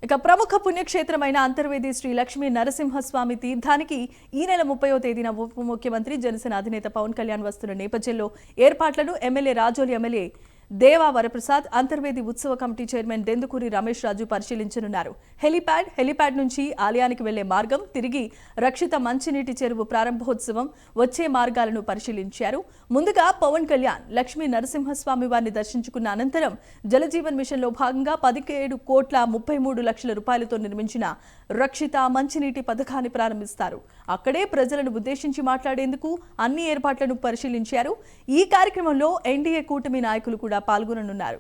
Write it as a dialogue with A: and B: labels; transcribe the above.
A: ఇక ప్రముఖ పుణ్యక్షేత్రమైన అంతర్వేది శ్రీ లక్ష్మీ నరసింహస్వామి తీర్థానికి ఈ నెల 30వ తేదీన ఉప ముఖ్యమంత్రి జనసేన అధినేత పవన్ కళ్యాణ్ వస్తున్న నేపథ్యంలో ఏర్పాట్లను ఎమ్మెల్యే రాజోలి ఎమ్మెల్యే దేవా వరప్రసాద్ అంతర్వేది ఉత్సవ కమిటీ చైర్మన్ దెందుకూరి రమేష్ రాజు పరిశీలించనున్నారు. హెలిప్యాడ్ నుంచి ఆలయానికి వెళ్లే మార్గం, తిరిగి రక్షిత మంచినీటి చెరువు ప్రారంభోత్సవం, వచ్చే మార్గాలను పరిశీలించారు. ముందుగా పవన్ కళ్యాణ్ లక్ష్మీ నరసింహస్వామి వారిని దర్శించుకున్న అనంతరం జలజీవన్ మిషన్ లో భాగంగా 17,33,00,000 రూపాయలతో నిర్మించిన రక్షిత మంచినీటి పథకాన్ని ప్రారంభిస్తారు. అక్కడే ప్రజలను ఉద్దేశించి మాట్లాడేందుకు అన్ని ఏర్పాట్లను పరిశీలించారు. ఈ కార్యక్రమంలో ఎన్డీఏ కూటమి నాయకులు కూడా పాల్గొననున్నారు.